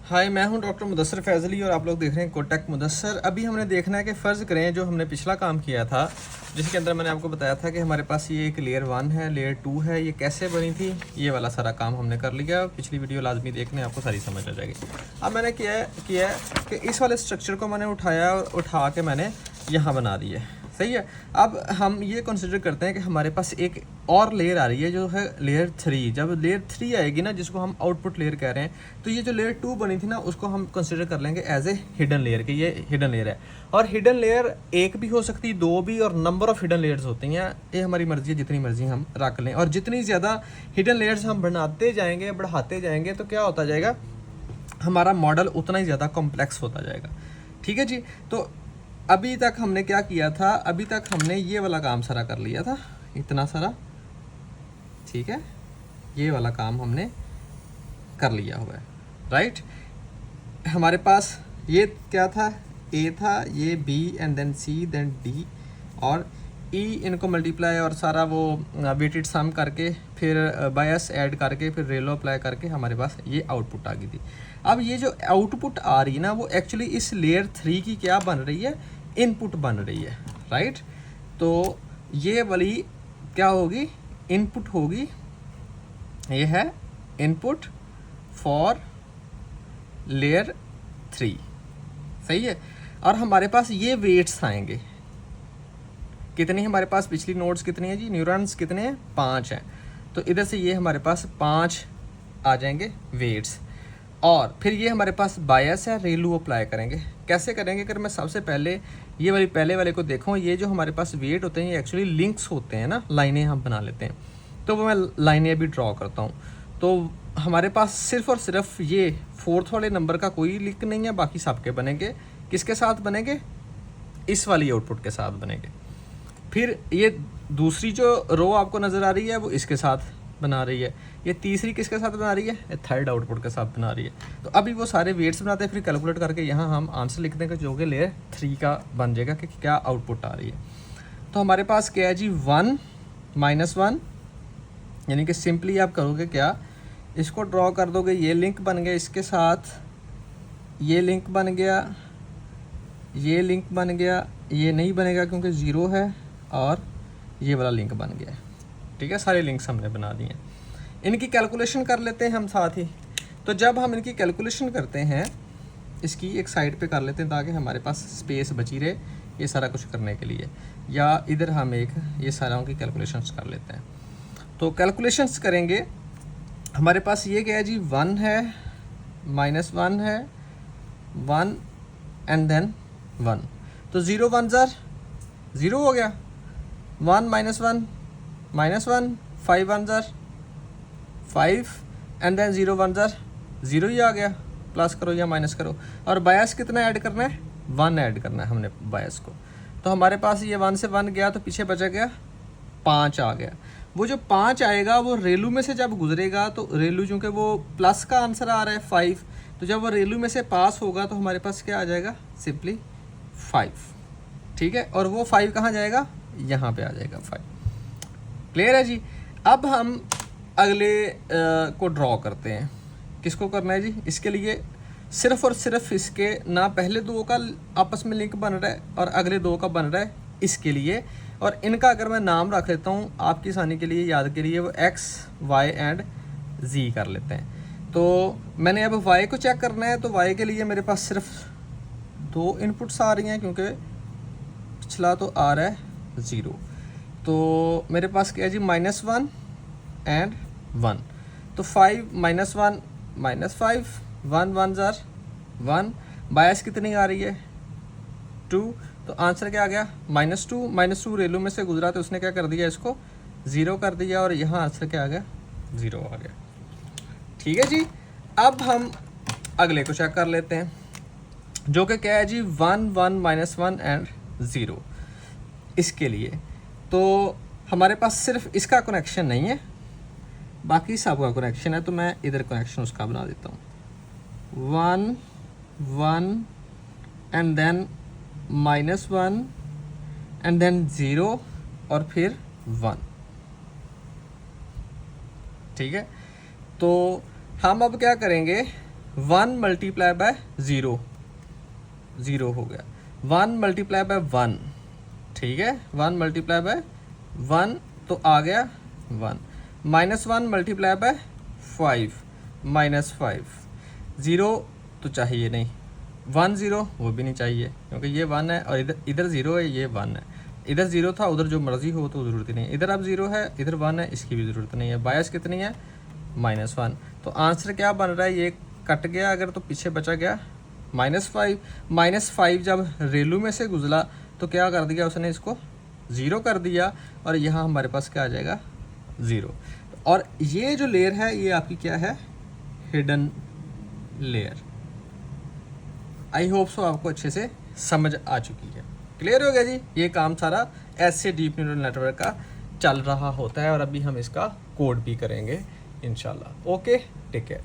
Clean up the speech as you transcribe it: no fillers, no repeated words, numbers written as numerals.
हाय, मैं हूं डॉक्टर मुदस्सर फैज़ली और आप लोग देख रहे हैं कोटक मुदस्सर। अभी हमने देखना है कि फ़र्ज़ करें जो हमने पिछला काम किया था, जिसके अंदर मैंने आपको बताया था कि हमारे पास ये एक लेयर 1 है, लेयर 2 है, ये कैसे बनी थी, ये वाला सारा काम हमने कर लिया। पिछली वीडियो लाजमी देखने, आपको सारी समझ आ जाएगी। अब मैंने किया है कि इस वाले स्ट्रक्चर को मैंने उठाया और उठा के मैंने यहाँ बना दिया है। सही है। अब हम ये कंसिडर करते हैं कि हमारे पास एक और लेयर आ रही है जो है लेयर 3। जब लेयर 3 आएगी ना, जिसको हम आउटपुट लेयर कह रहे हैं, तो ये जो लेयर 2 बनी थी ना, उसको हम कंसिडर कर लेंगे एज ए हिडन लेयर कि ये हिडन लेयर है। और हिडन लेयर एक भी हो सकती, दो भी, और नंबर ऑफ हिडन लेयर्स होती हैं। ये हमारी मर्जी है, जितनी मर्जी हम रख लें। और जितनी ज़्यादा हिडन लेयर्स हम बनाते जाएंगे, बढ़ाते जाएंगे, तो क्या होता जाएगा, हमारा मॉडल उतना ही ज़्यादा कॉम्प्लेक्स होता जाएगा। ठीक है जी। तो अभी तक हमने क्या किया था, अभी तक हमने ये वाला काम सारा कर लिया था, इतना सारा। ठीक है, ये वाला काम हमने कर लिया हुआ है, राइट। हमारे पास ये क्या था, ए था, ये B and then C then D और ई, इनको मल्टीप्लाई और सारा वो वेटेड सम करके, फिर बायस ऐड करके, फिर रेलो अप्लाई करके हमारे पास ये आउटपुट आ गई थी। अब ये जो आउटपुट आ रही है ना, वो एक्चुअली इस लेयर 3 की क्या बन रही है, इनपुट बन रही है, राइट। तो ये वाली क्या होगी, इनपुट होगी। ये है इनपुट फॉर लेयर 3, सही है। और हमारे पास ये वेट्स आएंगे, कितनी हमारे पास पिछली नोड्स कितनी है जी, न्यूरॉन्स कितने हैं, 5 हैं। तो इधर से ये हमारे पास 5 आ जाएंगे वेट्स। और फिर ये हमारे पास बायस है, रेलू अप्लाई करेंगे। कैसे करेंगे, अगर मैं सबसे पहले ये वाली पहले वाले को देखूँ, ये जो हमारे पास वेट होते हैं ये एक्चुअली लिंक्स होते हैं ना, लाइनें हम बना लेते हैं। तो वो मैं लाइनें भी ड्रॉ करता हूँ। तो हमारे पास सिर्फ और सिर्फ ये 4th वाले नंबर का कोई लिंक नहीं है, बाकी सबके बनेंगे। किसके साथ बनेंगे, इस वाली आउटपुट के साथ बनेंगे। फिर ये दूसरी जो रो आपको नज़र आ रही है, वो इसके साथ बना रही है। ये तीसरी किसके साथ बना रही है, ये थर्ड आउटपुट के साथ बना रही है। तो अभी वो सारे वेट्स बनाते हैं, फिर कैलकुलेट करके यहाँ हम आंसर लिख देंगे जो कि लेयर 3 का बन जाएगा कि क्या आउटपुट आ रही है। तो हमारे पास क्या है जी, 1 -1, यानी कि सिंपली आप करोगे क्या, इसको ड्रॉ कर दोगे, ये लिंक बन गया इसके साथ, ये लिंक बन गया, ये लिंक बन गया, ये नहीं बनेगा क्योंकि 0 है, और ये वाला लिंक बन गया है। ठीक है, सारे लिंक्स हमने बना दिए हैं। इनकी कैलकुलेशन कर लेते हैं हम साथ ही। तो जब हम इनकी कैलकुलेशन करते हैं, इसकी एक साइड पे कर लेते हैं ताकि हमारे पास स्पेस बची रहे ये सारा कुछ करने के लिए, या इधर हम एक ये सारों की कैलकुलेशंस कर लेते हैं। तो कैलकुलेशंस करेंगे, हमारे पास ये क्या है जी, 1 है, -1 है, 1 एंड देन 1। तो 0 1 ज़र 0 हो गया, 1 -1 -1, 5 1 ज़र 5 एंड देन 0 1 ज़र 0 ही आ गया। प्लस करो या माइनस करो। और बायस कितना ऐड करना है, 1 ऐड करना है हमने बायस को। तो हमारे पास ये 1 से 1 गया, तो पीछे बचा गया 5 आ गया। वो जो 5 आएगा वो रेलू में से जब गुजरेगा, तो रेलू चूँकि वो प्लस का आंसर आ रहा है 5, तो जब वो रेलू में से पास होगा तो हमारे पास क्या आ जाएगा, सिंपली 5। ठीक है, और वो 5 कहाँ जाएगा, यहाँ पे आ जाएगा 5। क्लियर है जी। अब हम अगले को ड्रॉ करते हैं। किसको करना है जी, इसके लिए सिर्फ और सिर्फ इसके ना पहले दो का आपस में लिंक बन रहा है और अगले दो का बन रहा है इसके लिए। और इनका अगर मैं नाम रख लेता हूँ आपकी आसानी के लिए, याद के लिए, वो x, y एंड z कर लेते हैं। तो मैंने अब y को चेक करना है, तो y के लिए मेरे पास सिर्फ 2 इनपुट्स आ रही हैं क्योंकि पिछला तो आ रहा है 0। तो मेरे पास क्या है जी, -1 एंड 1। तो 5 -1 -5, 1 1 ज़र 1। बायस कितनी आ रही है, 2। तो आंसर क्या आ गया, -2। -2 रेलू में से गुजरा तो उसने क्या कर दिया, इसको 0 कर दिया, और यहाँ आंसर क्या आ गया, 0 आ गया। ठीक है जी। अब हम अगले को चेक कर लेते हैं, जो कि क्या है जी, 1 1 -1 एंड 0 इसके लिए। तो हमारे पास सिर्फ इसका कनेक्शन नहीं है, बाकी सबका कनेक्शन है। तो मैं इधर कनेक्शन उसका बना देता हूँ, 1 1 एंड देन -1 एंड देन 0 और फिर 1। ठीक है, तो हम अब क्या करेंगे, 1 मल्टीप्लाई बाय 0, 0 हो गया। 1 मल्टीप्लाई बाय 1, ठीक है, 1 मल्टीप्लाई बाय 1 तो आ गया 1, -1 मल्टीप्लाई बाय 5, -5, 0 तो चाहिए नहीं, 1 0 वो भी नहीं चाहिए क्योंकि ये 1 है और इधर 0 है, ये 1 है, इधर 0 था उधर जो मर्जी हो तो ज़रूरत ही नहीं है, इधर अब 0 है इधर 1 है, इसकी भी ज़रूरत नहीं है। बायस कितनी है? -1। तो आंसर क्या बन रहा है? ये कट गया अगर तो पीछे बचा गया -5। -5 जब रेलू में से गुजरा तो क्या कर दिया उसने? इसको 0 कर दिया और यहाँ हमारे पास क्या आ जाएगा? 0। और ये जो लेयर है ये आपकी क्या है? Hidden layer. I hope so आपको अच्छे से समझ आ चुकी है। क्लियर हो गया जी? ये काम सारा ऐसे डीप न्यूरल नेटवर्क का चल रहा होता है और अभी हम इसका कोड भी करेंगे इंशाल्लाह। Okay, take care.